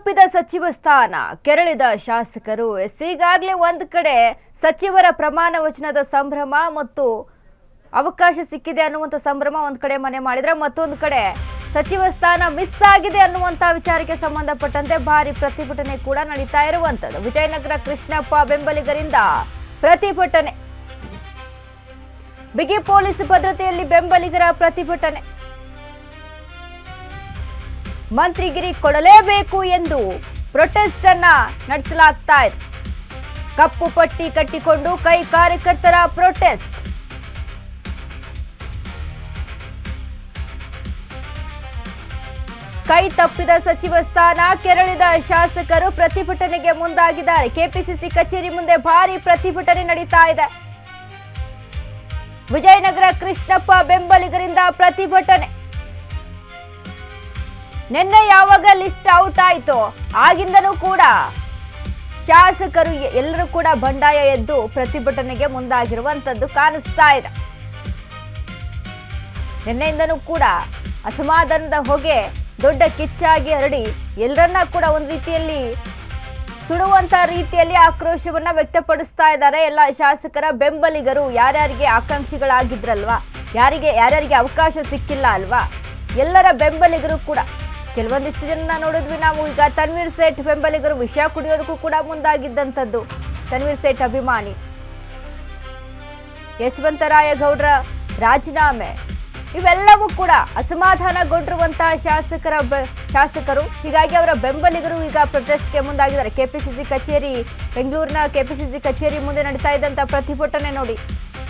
ತಪ್ಪಿದ ಸಚಿವ ಸ್ಥಾನ ಕೆರಳಿದ ಶಾಸಕರು. ಈಗಾಗಲೇ ಒಂದು ಕಡೆ ಸಚಿವರ ಪ್ರಮಾಣ ವಚನದ ಸಂಭ್ರಮ ಮತ್ತು ಅವಕಾಶ ಸಿಕ್ಕಿದೆ ಅನ್ನುವಂಥ ಸಂಭ್ರಮ ಒಂದು ಕಡೆ ಮನೆ ಮಾಡಿದ್ರೆ, ಮತ್ತೊಂದು ಕಡೆ ಸಚಿವ ಸ್ಥಾನ ಮಿಸ್ ಆಗಿದೆ ಅನ್ನುವಂಥ ವಿಚಾರಕ್ಕೆ ಸಂಬಂಧಪಟ್ಟಂತೆ ಭಾರಿ ಪ್ರತಿಭಟನೆ ಕೂಡ ನಡೀತಾ ಇರುವಂಥದ್ದು. ವಿಜಯನಗರ ಕೃಷ್ಣಪ್ಪ ಬೆಂಬಲಿಗರಿಂದ ಪ್ರತಿಭಟನೆ, ಬಿಗಿ ಪೊಲೀಸ್ ಭದ್ರತೆಯಲ್ಲಿ ಬೆಂಬಲಿಗರ ಪ್ರತಿಭಟನೆ. ಮಂತ್ರಿಗಿರಿ ಕೊಡಲೇಬೇಕು ಎಂದು ಪ್ರೊಟೆಸ್ಟ್ ಅನ್ನ ನಡೆಸಲಾಗ್ತಾ ಇದೆ. ಕಪ್ಪು ಪಟ್ಟಿ ಕಟ್ಟಿಕೊಂಡು ಕೈ ಕಾರ್ಯಕರ್ತರ ಪ್ರೊಟೆಸ್ಟ್. ಕೈ ತಪ್ಪಿದ ಸಚಿವ ಸ್ಥಾನ ಕೆರಳಿದ ಶಾಸಕರು ಪ್ರತಿಭಟನೆಗೆ ಮುಂದಾಗಿದ್ದಾರೆ. ಕೆಪಿಸಿಸಿ ಕಚೇರಿ ಮುಂದೆ ಭಾರಿ ಪ್ರತಿಭಟನೆ ನಡೀತಾ ಇದೆ. ವಿಜಯನಗರ ಕೃಷ್ಣಪ್ಪ ಬೆಂಬಲಿಗರಿಂದ ಪ್ರತಿಭಟನೆ. ನಿನ್ನೆ ಯಾವಾಗ ಲಿಸ್ಟ್ ಔಟ್ ಆಯಿತೋ ಆಗಿಂದನೂ ಕೂಡ ಶಾಸಕರು ಎಲ್ಲರೂ ಕೂಡ ಬಂಡಾಯ ಎದ್ದು ಪ್ರತಿಭಟನೆಗೆ ಮುಂದಾಗಿರುವಂತದ್ದು ಕಾಣಿಸ್ತಾ ಇದೆ. ನಿನ್ನೆಯಿಂದನೂ ಕೂಡ ಅಸಮಾಧಾನದ ಹೊಗೆ ದೊಡ್ಡ ಕಿಚ್ಚಾಗಿ ಹರಡಿ ಎಲ್ಲರನ್ನ ಕೂಡ ಒಂದು ರೀತಿಯಲ್ಲಿ ಸುಡುವಂತ ರೀತಿಯಲ್ಲಿ ಆಕ್ರೋಶವನ್ನ ವ್ಯಕ್ತಪಡಿಸ್ತಾ ಇದ್ದಾರೆ ಎಲ್ಲ ಶಾಸಕರ ಬೆಂಬಲಿಗರು. ಯಾರ್ಯಾರಿಗೆ ಆಕಾಂಕ್ಷಿಗಳಾಗಿದ್ರಲ್ವಾ, ಯಾರ್ಯಾರಿಗೆ ಅವಕಾಶ ಸಿಕ್ಕಿಲ್ಲ ಅಲ್ವಾ, ಎಲ್ಲರ ಬೆಂಬಲಿಗರು ಕೂಡ. ಕೆಲವೊಂದಿಷ್ಟು ಜನ ನೋಡಿದ್ವಿ ನಾವು. ಈಗ ತನ್ವೀರ್ ಸೇಠ್ ಬೆಂಬಲಿಗರು ವಿಷ ಕುಡಿಯೋದಕ್ಕೂ ಕೂಡ ಮುಂದಾಗಿದ್ದಂಥದ್ದು. ತನ್ವೀರ್ ಸೇಠ್ ಅಭಿಮಾನಿ ಯಶವಂತರಾಯಗೌಡರ ರಾಜೀನಾಮೆ, ಇವೆಲ್ಲವೂ ಕೂಡ ಅಸಮಾಧಾನಗೊಂಡಿರುವಂತಹ ಶಾಸಕರು. ಹೀಗಾಗಿ ಅವರ ಬೆಂಬಲಿಗರು ಈಗ ಪ್ರೊಟೆಸ್ಟ್ಗೆ ಮುಂದಾಗಿದ್ದಾರೆ. ಕೆಪಿಸಿಸಿ ಕಚೇರಿ, ಬೆಂಗಳೂರಿನ ಕೆಪಿಸಿಸಿ ಕಚೇರಿ ಮುಂದೆ ನಡೀತಾ ಇದ್ದಂತ ಪ್ರತಿಭಟನೆ ನೋಡಿ.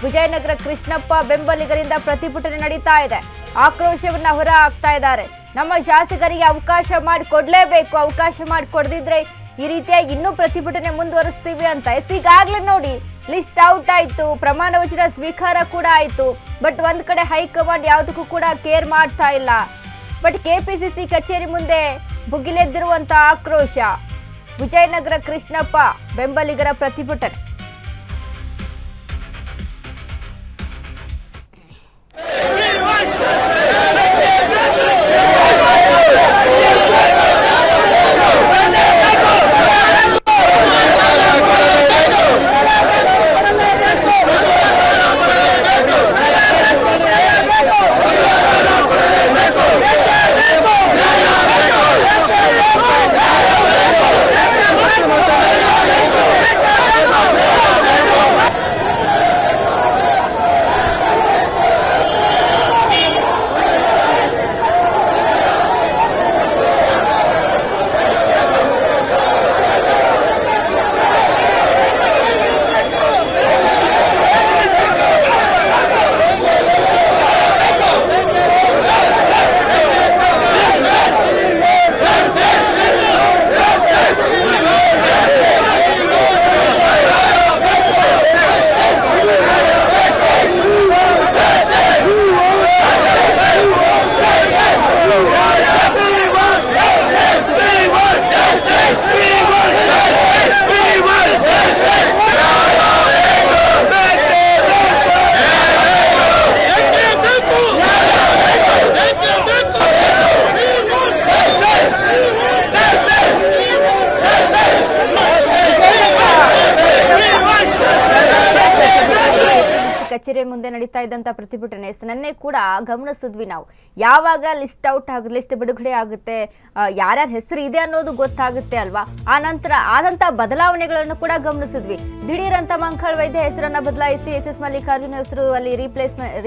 ವಿಜಯನಗರ ಕೃಷ್ಣಪ್ಪ ಬೆಂಬಲಿಗರಿಂದ ಪ್ರತಿಭಟನೆ ನಡೀತಾ ಇದೆ. ಆಕ್ರೋಶವನ್ನ ಹೊರ ಹಾಕ್ತಾ ಇದ್ದಾರೆ. ನಮ್ಮ ಶಾಸಕರಿಗೆ ಅವಕಾಶ ಮಾಡಿಕೊಡ್ಲೇಬೇಕು, ಅವಕಾಶ ಮಾಡಿಕೊಡದಿದ್ರೆ ಈ ರೀತಿಯಾಗಿ ಇನ್ನೂ ಪ್ರತಿಭಟನೆ ಮುಂದುವರಿಸ್ತೀವಿ ಅಂತ. ಈಗಾಗಲೇ ನೋಡಿ ಲಿಸ್ಟ್ ಔಟ್ ಆಯ್ತು, ಪ್ರಮಾಣ ವಚನ ಸ್ವೀಕಾರ ಕೂಡ ಆಯ್ತು. ಬಟ್ ಒಂದ್ ಕಡೆ ಹೈಕಮಾಂಡ್ ಯಾವುದಕ್ಕೂ ಕೂಡ ಕೇರ್ ಮಾಡ್ತಾ ಇಲ್ಲ. ಬಟ್ ಕೆಪಿಸಿಸಿ ಕಚೇರಿ ಮುಂದೆ ಭುಗಿಲೆದ್ದಿರುವಂತ ಆಕ್ರೋಶ. ವಿಜಯನಗರ ಕೃಷ್ಣಪ್ಪ ಬೆಂಬಲಿಗರ ಪ್ರತಿಭಟನೆ. ಕಚೇರಿ ಮುಂದೆ ನಡೀತಾ ಇದ್ದಂತ ಪ್ರತಿಭಟನೆ ನಿನ್ನೆ ಕೂಡ ಗಮನಿಸಿದ್ವಿ ನಾವು. ಯಾವಾಗ ಲಿಸ್ಟ್ ಔಟ್ ಲಿಸ್ಟ್ ಬಿಡುಗಡೆ ಆಗುತ್ತೆ, ಯಾರ್ಯಾರ ಹೆಸರು ಇದೆ ಅನ್ನೋದು ಗೊತ್ತಾಗುತ್ತೆ ಅಲ್ವಾ, ಆ ನಂತರ ಆದಂತ ಬದಲಾವಣೆಗಳನ್ನು ಕೂಡ ಗಮನಿಸಿದ್ವಿ. ದಿಢೀರ್ ಅಂತ ಮಂಖಳ್ ವೈದ್ಯ ಹೆಸರನ್ನ ಬದಲಾಯಿಸಿ SS ಮಲ್ಲಿಕಾರ್ಜುನ್ ಹೆಸರು ಅಲ್ಲಿ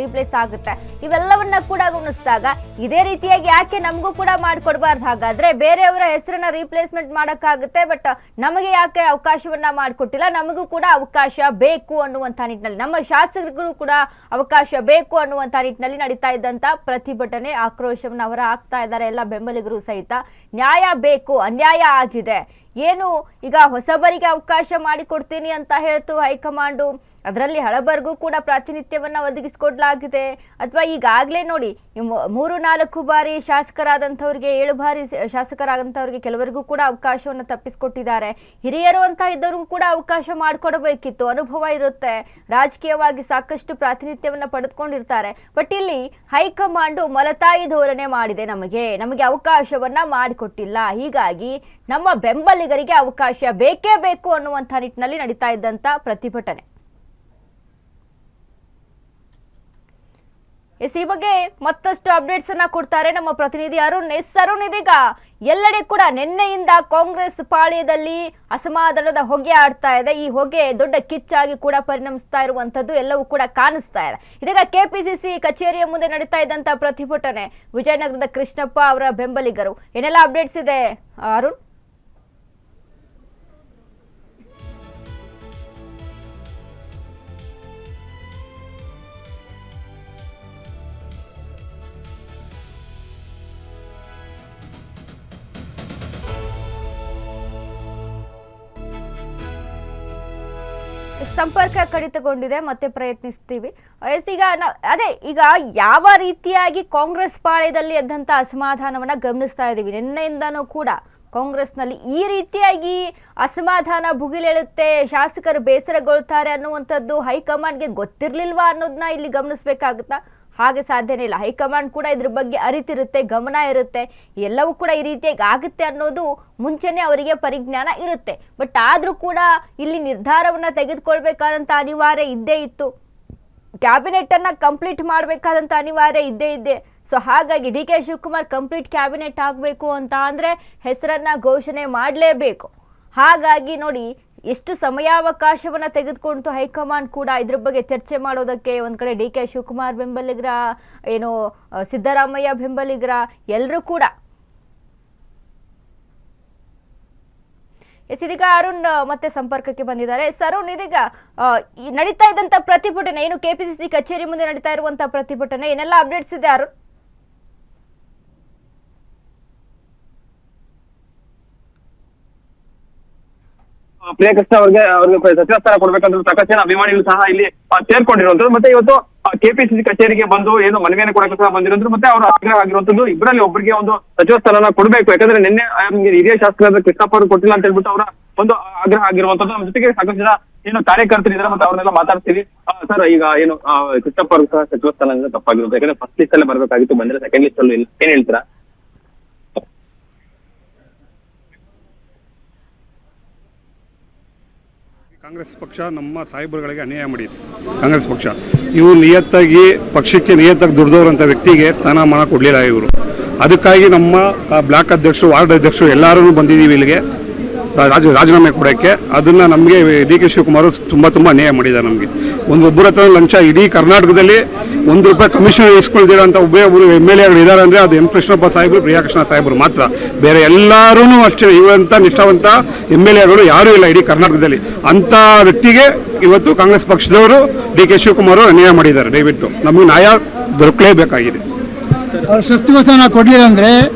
ರೀಪ್ಲೇಸ್ ಆಗುತ್ತೆ. ಇವೆಲ್ಲವನ್ನ ಕೂಡ ಗಮನಿಸಿದಾಗ ಇದೇ ರೀತಿಯಾಗಿ ಯಾಕೆ ನಮಗೂ ಕೂಡ ಮಾಡ್ಕೊಡ್ಬಾರ್ದು? ಹಾಗಾದ್ರೆ ಬೇರೆಯವರ ಹೆಸರನ್ನ ರೀಪ್ಲೇಸ್ಮೆಂಟ್ ಮಾಡಕ್ಕಾಗುತ್ತೆ, ಬಟ್ ನಮಗೆ ಯಾಕೆ ಅವಕಾಶವನ್ನ ಮಾಡಿಕೊಟ್ಟಿಲ್ಲ? ನಮಗೂ ಕೂಡ ಅವಕಾಶ ಬೇಕು ಅನ್ನುವಂಥ ನಿಟ್ಟಿನಲ್ಲಿ, ನಮ್ಮ ಶಾಸಕರಿಗೂ ಕೂಡ ಅವಕಾಶ ಬೇಕು ಅನ್ನುವಂಥ ನಿಟ್ಟಿನಲ್ಲಿ ನಡೀತಾ ಇದ್ದಂತ ಪ್ರತಿಭಟನೆ, ಆಕ್ರೋಶವನ್ನು ಅವರ ಹಾಕ್ತಾ ಇದ್ದಾರೆ ಎಲ್ಲ ಬೆಂಬಲಿಗರು ಸಹಿತ. ನ್ಯಾಯ ಬೇಕು, ಅನ್ಯಾಯ ಆಗಿದೆ. ಏನು ಈಗ ಹೊಸಬರಿಗೆ ಅವಕಾಶ ಮಾಡಿಕೊಡ್ತೀನಿ ಅಂತ ಹೇಳ್ತು ಹೈಕಮಾಂಡು, ಅದರಲ್ಲಿ ಹಳಬರಿಗೂ ಕೂಡ ಪ್ರಾತಿನಿಧ್ಯವನ್ನು ಒದಗಿಸಿಕೊಡ್ಲಾಗಿದೆ ಅಥವಾ ಈಗಾಗಲೇ ನೋಡಿ 3-4 ಬಾರಿ ಶಾಸಕರಾದಂಥವ್ರಿಗೆ 7 ಬಾರಿ ಶಾಸಕರಾದಂಥವ್ರಿಗೆ ಕೆಲವರಿಗೂ ಕೂಡ ಅವಕಾಶವನ್ನು ತಪ್ಪಿಸಿಕೊಟ್ಟಿದ್ದಾರೆ. ಹಿರಿಯರು ಅಂತ ಇದ್ದವ್ರಿಗೂ ಕೂಡ ಅವಕಾಶ ಮಾಡಿಕೊಡಬೇಕಿತ್ತು. ಅನುಭವ ಇರುತ್ತೆ, ರಾಜಕೀಯವಾಗಿ ಸಾಕಷ್ಟು ಪ್ರಾತಿನಿಧ್ಯವನ್ನು ಪಡೆದುಕೊಂಡಿರ್ತಾರೆ. ಬಟ್ ಇಲ್ಲಿ ಹೈಕಮಾಂಡು ಮಲತಾಯಿ ಧೋರಣೆ ಮಾಡಿದೆ. ನಮಗೆ ಅವಕಾಶವನ್ನ ಮಾಡಿಕೊಟ್ಟಿಲ್ಲ, ಹೀಗಾಗಿ ನಮ್ಮ ಬೆಂಬಲಿಗರಿಗೆ ಅವಕಾಶ ಬೇಕೇ ಬೇಕು ಅನ್ನುವಂಥ ನಿಟ್ಟಿನಲ್ಲಿ ನಡೀತಾ ಇದ್ದಂಥ ಪ್ರತಿಭಟನೆ. ಈ ಬಗ್ಗೆ ಮತ್ತಷ್ಟು ಅಪ್ಡೇಟ್ಸ್ ಅನ್ನ ಕೊಡ್ತಾರೆ ನಮ್ಮ ಪ್ರತಿನಿಧಿ ಅರುಣ್. ಅರುಣ್, ಇದೀಗ ಎಲ್ಲೆಡೆ ಕೂಡ ನಿನ್ನೆಯಿಂದ ಕಾಂಗ್ರೆಸ್ ಪಾಳ್ಯದಲ್ಲಿ ಅಸಮಾಧಾನದ ಹೊಗೆ ಆಡ್ತಾ ಇದೆ. ಈ ಹೊಗೆ ದೊಡ್ಡ ಕಿಚ್ಚಾಗಿ ಕೂಡ ಪರಿಣಮಿಸ್ತಾ ಇರುವಂತದ್ದು ಎಲ್ಲವೂ ಕೂಡ ಕಾಣಿಸ್ತಾ ಇದೆ. ಇದೀಗ ಕೆಪಿಸಿಸಿ ಕಚೇರಿಯ ಮುಂದೆ ನಡೀತಾ ಇದ್ದಂತ ಪ್ರತಿಭಟನೆ, ವಿಜಯನಗರದ ಕೃಷ್ಣಪ್ಪ ಅವರ ಬೆಂಬಲಿಗರು, ಏನೆಲ್ಲ ಅಪ್ಡೇಟ್ಸ್ ಇದೆ ಅರುಣ್? ಸಂಪರ್ಕ ಕಡಿತಗೊಂಡಿದೆ, ಮತ್ತೆ ಪ್ರಯತ್ನಿಸ್ತೀವಿ. ಈಗ ಯಾವ ರೀತಿಯಾಗಿ ಕಾಂಗ್ರೆಸ್ ಪಾಳ್ಯದಲ್ಲಿ ಎದ್ದಂತ ಅಸಮಾಧಾನವನ್ನ ಗಮನಿಸ್ತಾ ಇದ್ದೀವಿ. ನಿನ್ನೆಯಿಂದನೂ ಕೂಡ ಕಾಂಗ್ರೆಸ್ನಲ್ಲಿ ಈ ರೀತಿಯಾಗಿ ಅಸಮಾಧಾನ ಭುಗಿಲೇಳುತ್ತೆ, ಶಾಸಕರು ಬೇಸರಗೊಳ್ತಾರೆ ಅನ್ನುವಂಥದ್ದು ಹೈಕಮಾಂಡ್ಗೆ ಗೊತ್ತಿರ್ಲಿಲ್ವಾ ಅನ್ನೋದನ್ನ ಇಲ್ಲಿ ಗಮನಿಸಬೇಕಾಗುತ್ತಾ? ಹಾಗೆ ಸಾಧ್ಯನೇ ಇಲ್ಲ. ಹೈಕಮಾಂಡ್ ಕೂಡ ಇದ್ರ ಬಗ್ಗೆ ಅರಿತಿರುತ್ತೆ, ಗಮನ ಇರುತ್ತೆ, ಎಲ್ಲವೂ ಕೂಡ ಈ ರೀತಿಯಾಗಿ ಆಗುತ್ತೆ ಅನ್ನೋದು ಮುಂಚೆನೆ ಅವರಿಗೆ ಪರಿಜ್ಞಾನ ಇರುತ್ತೆ. ಬಟ್ ಆದರೂ ಕೂಡ ಇಲ್ಲಿ ನಿರ್ಧಾರವನ್ನು ತೆಗೆದುಕೊಳ್ಬೇಕಾದಂಥ ಅನಿವಾರ್ಯ ಇದ್ದೇ ಇತ್ತು. ಕ್ಯಾಬಿನೆಟ್ ಅನ್ನ ಕಂಪ್ಲೀಟ್ ಮಾಡಬೇಕಾದಂಥ ಅನಿವಾರ್ಯ ಇದ್ದೇ. ಸೊ ಹಾಗಾಗಿ D K Shivakumar complete cabinet ಆಗಬೇಕು ಅಂತ ಅಂದರೆ ಹೆಸರನ್ನ ಘೋಷಣೆ ಮಾಡಲೇಬೇಕು. ಹಾಗಾಗಿ ನೋಡಿ ಎಷ್ಟು ಸಮಯಾವಕಾಶವನ್ನು ತೆಗೆದುಕೊಂಡು ಹೈಕಮಾಂಡ್ ಕೂಡ ಇದ್ರ ಬಗ್ಗೆ ಚರ್ಚೆ ಮಾಡೋದಕ್ಕೆ. ಒಂದು ಕಡೆ ಡಿ ಕೆ ಶಿವಕುಮಾರ್ ಬೆಂಬಲಿಗರ, ಏನು ಸಿದ್ದರಾಮಯ್ಯ ಬೆಂಬಲಿಗರ, ಎಲ್ಲರೂ ಕೂಡ. ಇದೀಗ ಅರುಣ್ ಮತ್ತೆ ಸಂಪರ್ಕಕ್ಕೆ ಬಂದಿದ್ದಾರೆ. ಅರುಣ್, ಇದೀಗ ನಡೀತಾ ಇದ್ದಂಥ ಪ್ರತಿಭಟನೆ ಏನು, ಕೆಪಿಸಿಸಿ ಕಚೇರಿ ಮುಂದೆ ನಡೀತಾ ಇರುವಂಥ ಪ್ರತಿಭಟನೆ, ಏನೆಲ್ಲ ಅಪ್ಡೇಟ್ಸ್ ಇದೆ ಅರುಣ್? ಪ್ರಿಯಕೃಷ್ಣ ಅವ್ರಿಗೆ ಸಚಿವ ಸ್ಥಾನ ಕೊಡ್ಬೇಕಂತ ಸಾಕಷ್ಟು ಜನ ಅಭಿಮಾನಿಗಳು ಸಹ ಇಲ್ಲಿ ಸೇರ್ಕೊಂಡಿರುವಂತದ್ದು. ಮತ್ತೆ ಇವತ್ತು ಕೆಪಿಸಿಸಿ ಕಚೇರಿಗೆ ಬಂದು ಏನು ಮನವಿಯನ್ನು ಕೊಡಕ್ಕೆ ಸಹ ಬಂದಿರೋದು. ಮತ್ತೆ ಅವರು ಆಗ್ರಹ ಆಗಿರುವಂತದ್ದು ಇಬ್ಬರಲ್ಲಿ ಒಬ್ಬರಿಗೆ ಒಂದು ಸಚಿವ ಸ್ಥಾನ ಕೊಡಬೇಕು. ಯಾಕಂದ್ರೆ ನಿನ್ನೆ ಹಿರಿಯ ಶಾಸಕರಾದ ಕೃಷ್ಣಪ್ಪ ಅವರು ಕೊಟ್ಟಿಲ್ಲ ಅಂತ ಹೇಳ್ಬಿಟ್ಟು ಅವರ ಒಂದು ಆಗ್ರಹ ಆಗಿರುವಂತದ್ದು. ನಮ್ಮ ಜೊತೆಗೆ ಸಾಕಷ್ಟು ಜನ ಏನು ಕಾರ್ಯಕರ್ತರಿದ್ದಾರೆ, ಮತ್ತೆ ಅವ್ರನ್ನೆಲ್ಲ ಮಾತಾಡ್ತೀವಿ. ಸರ್, ಈಗ ಏನು ಕೃಷ್ಣಪ್ಪ ಅವರು ಸಹ ಸಚಿವ ಸ್ಥಾನ ತಪ್ಪಾಗಿರುತ್ತೆ. ಯಾಕಂದ್ರೆ ಫಸ್ಟ್ ಲಿಸ್ಟ್ ಅಲ್ಲೇ ಬರ್ಬೇಕಾಗಿತ್ತು, ಬಂದ್ರೆ ಸೆಕೆಂಡ್ ಲಿಸ್ಟ್ ಅಲ್ಲೂ ಇಲ್ಲ. ಏನ್ ಹೇಳ್ತೀರಾ? ಕಾಂಗ್ರೆಸ್ ಪಕ್ಷ ನಮ್ಮ ಸಾಹೇಬರುಗಳಿಗೆ ಅನ್ಯಾಯ ಮಾಡಿದೆ. ಕಾಂಗ್ರೆಸ್ ಪಕ್ಷ ಇವು ನಿಯತ್ತಾಗಿ ಪಕ್ಷಕ್ಕೆ ನಿಯತ್ತಾಗಿ ದುಡಿದವರಂಥ ವ್ಯಕ್ತಿಗೆ ಸ್ಥಾನಮಾನ ಕೊಡಲಿಲ್ಲ ಇವರು. ಅದಕ್ಕಾಗಿ ನಮ್ಮ ಬ್ಲಾಕ್ ಅಧ್ಯಕ್ಷರು, ವಾರ್ಡ್ ಅಧ್ಯಕ್ಷರು ಎಲ್ಲರೂ ಬಂದಿದ್ದೀವಿ ಇಲ್ಲಿಗೆ ರಾಜೀನಾಮೆ ಕೊಡೋಕ್ಕೆ. ಅದನ್ನು ನಮಗೆ ಡಿ ಕೆ ಶಿವಕುಮಾರ್ ತುಂಬ ಅನ್ಯಾಯ ಮಾಡಿದ್ದಾರೆ. ನಮಗೆ ಒಬ್ಬರ ಹತ್ರ ಲಂಚ ಇಡೀ ಕರ್ನಾಟಕದಲ್ಲಿ ₹1 ಕಮಿಷನ್ ಇಸ್ಕೊಳ್ದಿರೋ ಅಂತ ಒಬ್ಬರು MLA ಇದ್ದಾರೆ ಅಂದರೆ ಅದು ಎಂ ಕೃಷ್ಣಪ್ಪ ಸಾಹೇಬರು, ಪ್ರಿಯಾಕೃಷ್ಣ ಸಾಹೇಬರು ಮಾತ್ರ. ಬೇರೆ ಎಲ್ಲರೂ ಅಷ್ಟೇ ಇವಂಥ ನಿಷ್ಠಾವಂತ MLAಗಳು ಯಾರೂ ಇಲ್ಲ ಇಡೀ ಕರ್ನಾಟಕದಲ್ಲಿ. ಅಂಥ ವ್ಯಕ್ತಿಗೆ ಇವತ್ತು ಕಾಂಗ್ರೆಸ್ ಪಕ್ಷದವರು ಡಿ ಕೆ ಶಿವಕುಮಾರ್ ಅನ್ಯಾಯ ಮಾಡಿದ್ದಾರೆ. ದಯವಿಟ್ಟು ನಮಗೆ ನ್ಯಾಯ ದೊರಕಲೇಬೇಕಾಗಿದೆ. ಸಚಿವ ಸ್ಥಾನ ಕೊಡಲಿಲ್ಲ ಅಂದರೆ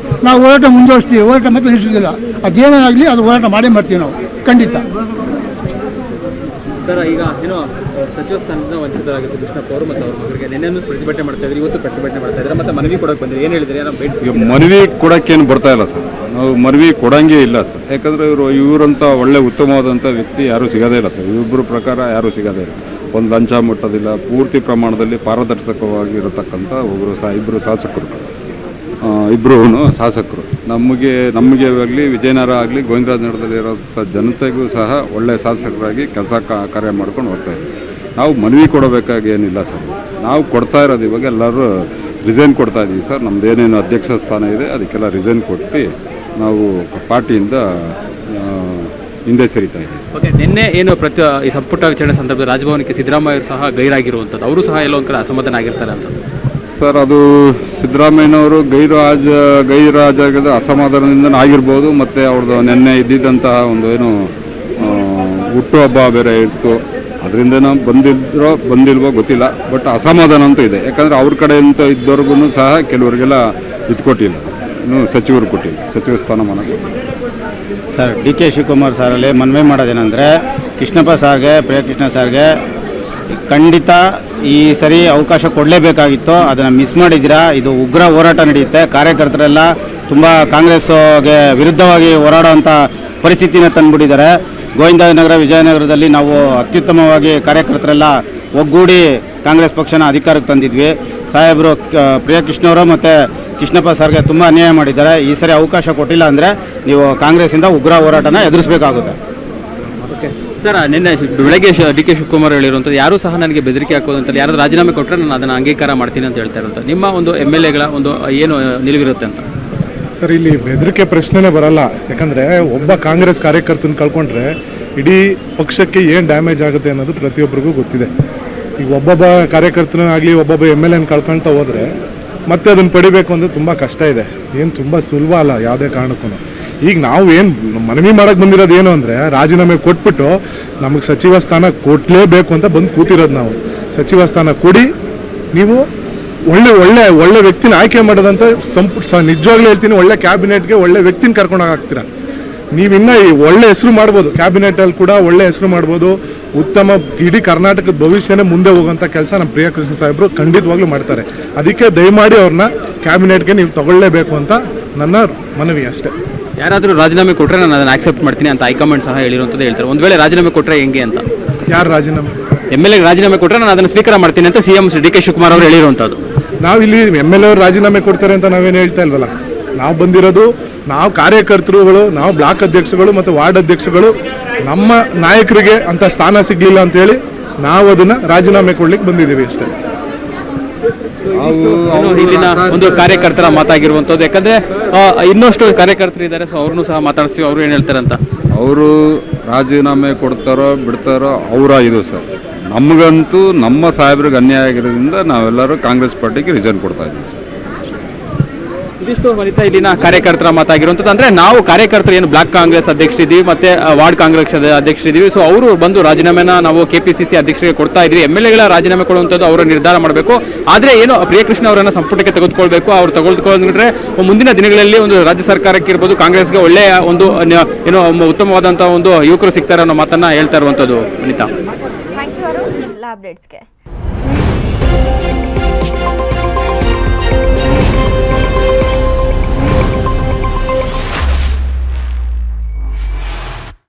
ನಾವು ಹೋರಾಟ ಮುಂದುವರಿಸ್ತೀವಿ, ಹೋರಾಟ ಮತ್ತೆ ನಿಲ್ಲಿಸೋದಿಲ್ಲ. ಅದೇನಾಗಲಿ ಅದು ಹೋರಾಟ ಮಾಡೇ ಮಾಡ್ತೀವಿ ನಾವು, ಖಂಡಿತ. ಸರ್, ಈಗ ಏನೋ ಸಚಿವ ಸ್ಥಾನದಿಂದ ವಂಚಿತರಾಗಿತ್ತು ಕೃಷ್ಣಪ್ಪ ಅವರು ಮತ್ತು ಅವ್ರ ಮಗಳಿಗೆ. ನಿನ್ನೆ ಪ್ರತಿಭಟನೆ ಮಾಡ್ತಾ ಇದ್ರು, ಇವತ್ತು ಪ್ರತಿಭಟನೆ ಮಾಡ್ತಾ ಇದ್ದಾರೆ, ಮತ್ತೆ ಮನವಿ ಕೊಡೋಕೆ ಬಂದಿರಿ. ಏನು ಹೇಳಿದ್ರೆ ಈಗ ಮನವಿ ಕೊಡೋಕ್ಕೇನು ಬರ್ತಾ ಇಲ್ಲ ಸರ್, ನಾವು ಮನವಿ ಕೊಡಂಗೇ ಇಲ್ಲ ಸರ್. ಯಾಕಂದರೆ ಇವರಂಥ ಒಳ್ಳೆ ಉತ್ತಮವಾದಂಥ ವ್ಯಕ್ತಿ ಯಾರೂ ಸಿಗೋದೇ ಇಲ್ಲ ಸರ್. ಇಬ್ಬರು ಪ್ರಕಾರ ಯಾರೂ ಸಿಗೋದೇ ಇಲ್ಲ. ಒಂದು ಲಂಚ ಮುಟ್ಟೋದಿಲ್ಲ, ಪೂರ್ತಿ ಪ್ರಮಾಣದಲ್ಲಿ ಪಾರದರ್ಶಕವಾಗಿರತಕ್ಕಂಥ ಇಬ್ಬರು ಶಾಸಕರು, ಇಬ್ಬರೂ ಶಾಸಕರು ನಮಗೆ ಆಗಲಿ ವಿಜಯನಗರ ಆಗಲಿ ಗೋವಿಂದರಾಜನಗರದಲ್ಲಿ ಇರೋಂಥ ಜನತೆಗೂ ಸಹ ಒಳ್ಳೆಯ ಶಾಸಕರಾಗಿ ಕೆಲಸ ಕಾರ್ಯ ಮಾಡ್ಕೊಂಡು ಹೋಗ್ತಾಯಿದ್ದೀವಿ. ನಾವು ಮನವಿ ಕೊಡಬೇಕಾಗಿ ಏನಿಲ್ಲ ಸರ್. ನಾವು ಕೊಡ್ತಾ ಇರೋದು ಇವಾಗ ಎಲ್ಲರೂ ರಿಸೈನ್ ಕೊಡ್ತಾ ಇದ್ದೀವಿ ಸರ್. ನಮ್ದು ಏನೇನು ಅಧ್ಯಕ್ಷ ಸ್ಥಾನ ಇದೆ ಅದಕ್ಕೆಲ್ಲ ರಿಸೈನ್ ಕೊಟ್ಟು ನಾವು ಪಾರ್ಟಿಯಿಂದ ಹಿಂದೆ ಸರಿತಾ ಇದ್ದೀವಿ. ಓಕೆ, ನಿನ್ನೆ ಏನು ಈ ಸಂಪುಟ ವಿಚಾರಣೆ ಸಂದರ್ಭದಲ್ಲಿ ರಾಜಭವನಕ್ಕೆ ಸಿದ್ದರಾಮಯ್ಯ ಸಹ ಗೈರಾಗಿರುವಂಥದ್ದು, ಅವರು ಸಹ ಎಲ್ಲೋ ಒಂದು ಕಡೆ ಅಸಮಾಧಾನ ಆಗಿರ್ತಾರೆ ಅಂತ ಸರ್. ಅದು ಸಿದ್ದರಾಮಯ್ಯನವರು ಗೈರಾಜಾಗದ ಅಸಮಾಧಾನದಿಂದ ಆಗಿರ್ಬೋದು. ಮತ್ತು ಅವ್ರದ್ದು ನಿನ್ನೆ ಇದ್ದಿದ್ದಂತಹ ಒಂದು ಏನು ಹುಟ್ಟುಹಬ್ಬ ಬೇರೆ ಇತ್ತು, ಅದರಿಂದ ಬಂದಿಲ್ವೋ ಗೊತ್ತಿಲ್ಲ. ಬಟ್ ಅಸಮಾಧಾನ ಅಂತೂ ಇದೆ. ಯಾಕಂದರೆ ಅವ್ರ ಕಡೆಯಿಂದ ಇದ್ದವ್ರಿಗೂ ಸಹ ಕೆಲವರಿಗೆಲ್ಲ ಇದು ಕೊಟ್ಟಿಲ್ಲ, ಇನ್ನೂ ಸಚಿವರು ಕೊಟ್ಟಿಲ್ಲ, ಸಚಿವ ಸ್ಥಾನಮಾನ. ಸರ್, ಡಿ ಕೆ ಶಿವಕುಮಾರ್ ಸಾರಲ್ಲಿ ಮನವಿ ಮಾಡೋದೇನೆಂದರೆ ಕೃಷ್ಣಪ್ಪ ಸಾರ್ಗೆ, ಪ್ರಿಯಕೃಷ್ಣ ಸಾರ್ಗೆ ಖಂಡಿತ ಈ ಸರಿ ಅವಕಾಶ ಕೊಡಲೇಬೇಕಾಗಿತ್ತು, ಅದನ್ನು ಮಿಸ್ ಮಾಡಿದ್ದೀರಾ. ಇದು ಉಗ್ರ ಹೋರಾಟ ನಡೆಯುತ್ತೆ. ಕಾರ್ಯಕರ್ತರೆಲ್ಲ ತುಂಬ ಕಾಂಗ್ರೆಸ್ಗೆ ವಿರುದ್ಧವಾಗಿ ಹೋರಾಡುವಂಥ ಪರಿಸ್ಥಿತಿನ ತಂದುಬಿಟ್ಟಿದ್ದಾರೆ. ಗೋವಿಂದನಗರ, ವಿಜಯನಗರದಲ್ಲಿ ನಾವು ಅತ್ಯುತ್ತಮವಾಗಿ ಕಾರ್ಯಕರ್ತರೆಲ್ಲ ಒಗ್ಗೂಡಿ ಕಾಂಗ್ರೆಸ್ ಪಕ್ಷನ ಅಧಿಕಾರಕ್ಕೆ ತಂದಿದ್ವಿ. ಸಾಹೇಬರು ಪ್ರಿಯಕೃಷ್ಣವರು ಮತ್ತು ಕೃಷ್ಣಪ್ಪ ಸರ್ಗೆ ತುಂಬ ಅನ್ಯಾಯ ಮಾಡಿದ್ದಾರೆ. ಈ ಸರಿ ಅವಕಾಶ ಕೊಟ್ಟಿಲ್ಲ ಅಂದರೆ ನೀವು ಕಾಂಗ್ರೆಸ್ಸಿಂದ ಉಗ್ರ ಹೋರಾಟನ ಎದುರಿಸಬೇಕಾಗುತ್ತೆ. ಸರ್, ನಿನ್ನೆ ಬೆಳಗ್ಗೆ ಡಿ ಕೆ ಶಿವಕುಮಾರ್ ಹೇಳಿರುವಂಥದ್ದು ಯಾರೂ ಸಹ ನನಗೆ ಬೆದರಿಕೆ ಹಾಕೋದಂತ, ಯಾರಾದ್ರೂ ರಾಜೀನಾಮೆ ಕೊಟ್ಟರೆ ನಾನು ಅದನ್ನು ಅಂಗೀಕಾರ ಮಾಡ್ತೀನಿ ಅಂತ ಹೇಳ್ತಾ ಇರುವಂಥ ನಿಮ್ಮ ಒಂದು MLAಗಳ ಒಂದು ಏನು ನಿಲುವಿರುತ್ತೆ ಅಂತ? ಸರ್, ಇಲ್ಲಿ ಬೆದರಿಕೆ ಪ್ರಶ್ನೆನೇ ಬರಲ್ಲ. ಯಾಕಂದರೆ ಒಬ್ಬ ಕಾಂಗ್ರೆಸ್ ಕಾರ್ಯಕರ್ತನ ಕಳ್ಕೊಂಡ್ರೆ ಇಡೀ ಪಕ್ಷಕ್ಕೆ ಏನು ಡ್ಯಾಮೇಜ್ ಆಗುತ್ತೆ ಅನ್ನೋದು ಪ್ರತಿಯೊಬ್ಬರಿಗೂ ಗೊತ್ತಿದೆ. ಈಗ ಒಬ್ಬೊಬ್ಬ ಕಾರ್ಯಕರ್ತನಾಗಲಿ ಒಬ್ಬೊಬ್ಬ MLAನ ಕಳ್ಕೊಳ್ತಾ ಹೋದರೆ ಮತ್ತೆ ಅದನ್ನು ಪಡಿಬೇಕು ಅಂದರೆ ತುಂಬ ಕಷ್ಟ ಇದೆ. ಏನು ತುಂಬ ಸುಲಭ ಅಲ್ಲ ಯಾವುದೇ ಕಾರಣಕ್ಕೂ. ಈಗ ನಾವು ಏನು ಮನವಿ ಮಾಡೋಕ್ಕೆ ಬಂದಿರೋದು ಏನು ಅಂದರೆ ರಾಜೀನಾಮೆ ಕೊಟ್ಬಿಟ್ಟು ನಮಗೆ ಸಚಿವ ಸ್ಥಾನ ಕೊಡಲೇಬೇಕು ಅಂತ ಬಂದು ಕೂತಿರೋದು ನಾವು. ಸಚಿವ ಸ್ಥಾನ ಕೊಡಿ, ನೀವು ಒಳ್ಳೆ ವ್ಯಕ್ತಿನ ಆಯ್ಕೆ ಮಾಡೋದಂತ ನಿಜವಾಗ್ಲೂ ಹೇಳ್ತೀನಿ, ಒಳ್ಳೆ ಕ್ಯಾಬಿನೆಟ್ಗೆ ಒಳ್ಳೆ ವ್ಯಕ್ತಿನ ಕರ್ಕೊಂಡೋಗಿ ಹಾಕ್ತೀರಾ. ನೀವಿನ್ನ ಒಳ್ಳೆ ಹೆಸರು ಮಾಡ್ಬೋದು, ಕ್ಯಾಬಿನೆಟಲ್ಲಿ ಕೂಡ ಒಳ್ಳೆ ಹೆಸರು ಮಾಡ್ಬೋದು. ಉತ್ತಮ ಇಡೀ ಕರ್ನಾಟಕದ ಭವಿಷ್ಯನೇ ಮುಂದೆ ಹೋಗೋಂಥ ಕೆಲಸ ನಮ್ಮ ಪ್ರಿಯಕೃಷ್ಣ ಸಾಹೇಬರು ಖಂಡಿತವಾಗ್ಲೂ ಮಾಡ್ತಾರೆ. ಅದಕ್ಕೆ ದಯಮಾಡಿ ಅವ್ರನ್ನ ಕ್ಯಾಬಿನೆಟ್ಗೆ ನೀವು ತಗೊಳ್ಳೇಬೇಕು ಅಂತ ನನ್ನ ಮನವಿ ಅಷ್ಟೇ. ಯಾರಾದರೂ ರಾಜೀನಾಮೆ ಕೊಟ್ಟರೆ ನಾನು ಅದನ್ನು ಆಕ್ಸೆಪ್ಟ್ ಮಾಡ್ತೀನಿ ಅಂತ ಹೈಕಮಾಂಡ್ ಸಹ ಹೇಳಿರುವಂಥದ್ದು ಹೇಳ್ತಾರೆ. ಒಂದು ವೇಳೆ ರಾಜೀನಾಮೆ ಕೊಟ್ಟರೆ ಹೆಂಗೆ ಅಂತ? ಯಾರು ರಾಜೀನಾಮೆ? MLA ರಾಜೀನಾಮೆ ಕೊಟ್ಟರೆ ನಾನು ಅದನ್ನು ಸ್ವೀಕಾರ ಮಾಡ್ತೀನಿ ಅಂತ CM ಡಿ ಕೆ ಶಿವಕುಮಾರ್ ಅವರು ಹೇಳಿರುವಂಥದ್ದು. ನಾವಿಲ್ಲಿ MLA ಅವರು ರಾಜೀನಾಮೆ ಕೊಡ್ತಾರೆ ಅಂತ ನಾವೇನು ಹೇಳ್ತಾ ಇಲ್ವಲ್ಲ. ನಾವು ಬಂದಿರೋದು, ನಾವು ಕಾರ್ಯಕರ್ತರುಗಳು, ನಾವು ಬ್ಲಾಕ್ ಅಧ್ಯಕ್ಷಗಳು ಮತ್ತು ವಾರ್ಡ್ ಅಧ್ಯಕ್ಷಗಳು, ನಮ್ಮ ನಾಯಕರಿಗೆ ಅಂತ ಸ್ಥಾನ ಸಿಗಲಿಲ್ಲ ಅಂತೇಳಿ ನಾವು ಅದನ್ನು ರಾಜೀನಾಮೆ ಕೊಡ್ಲಿಕ್ಕೆ ಬಂದಿದ್ದೀವಿ ಅಷ್ಟೇ. ಇಲ್ಲಿನ ಒಂದು ಕಾರ್ಯಕರ್ತರ ಮಾತಾಗಿರುವಂಥದ್ದು. ಯಾಕಂದ್ರೆ ಇನ್ನಷ್ಟು ಕಾರ್ಯಕರ್ತರು ಇದ್ದಾರೆ, ಸೊ ಅವ್ರನ್ನೂ ಸಹ ಮಾತಾಡಿಸ್ತೀವಿ. ಅವರು ಏನು ಹೇಳ್ತಾರೆ ಅಂತ. ಅವರು ರಾಜೀನಾಮೆ ಕೊಡ್ತಾರೋ ಬಿಡ್ತಾರೋ ಅವರ ಇದು ಸರ್. ನಮಗಂತೂ ನಮ್ಮ ಸಾಹೇಬ್ರಿಗೆ ಅನ್ಯಾಯ ಆಗಿರೋದ್ರಿಂದ ನಾವೆಲ್ಲರೂ ಕಾಂಗ್ರೆಸ್ ಪಾರ್ಟಿಗೆ ರಿಸೈನ್ ಕೊಡ್ತಾ ಇದ್ದೀವಿ ಸರ್. ಇದಿಷ್ಟು ವನಿತಾ ಇಲ್ಲಿನ ಕಾರ್ಯಕರ್ತರ ಮಾತಾಗಿರುವಂಥದ್ದು. ಅಂದರೆ ನಾವು ಕಾರ್ಯಕರ್ತರು ಏನು ಬ್ಲಾಕ್ ಕಾಂಗ್ರೆಸ್ ಅಧ್ಯಕ್ಷರಿದ್ದೀವಿ ಮತ್ತು ವಾರ್ಡ್ ಕಾಂಗ್ರೆಸ್ ಅಧ್ಯಕ್ಷರಿದ್ದೀವಿ. ಸೊ ಅವರು ಬಂದು ರಾಜೀನಾಮೆನ ನಾವು KPCC ಅಧ್ಯಕ್ಷರಿಗೆ ಕೊಡ್ತಾ ಇದ್ವಿ. MLAಗಳ ರಾಜೀನಾಮೆ ಕೊಡುವಂಥದ್ದು ಅವರು ನಿರ್ಧಾರ ಮಾಡಬೇಕು. ಆದರೆ ಏನು ಪ್ರಿಯಕೃಷ್ಣ ಅವರನ್ನು ಸಂಪುಟಕ್ಕೆ ತೆಗೆದುಕೊಳ್ಬೇಕು. ಅವರು ತೆಗೆದುಕೊಂಡ್ರೆ ಮುಂದಿನ ದಿನಗಳಲ್ಲಿ ಒಂದು ರಾಜ್ಯ ಸರ್ಕಾರಕ್ಕೆ ಇರ್ಬೋದು, ಕಾಂಗ್ರೆಸ್ಗೆ ಒಳ್ಳೆಯ ಒಂದು ಏನು ಉತ್ತಮವಾದಂಥ ಒಂದು ಯುವಕರು ಸಿಗ್ತಾರೆ ಅನ್ನೋ ಮಾತನ್ನು ಹೇಳ್ತಾ ಇರುವಂಥದ್ದು. ವನಿತಾ, ಥ್ಯಾಂಕ್ ಯು ಎಲ್ಲ ಅಪ್ಡೇಟ್ಸ್ಗೆ.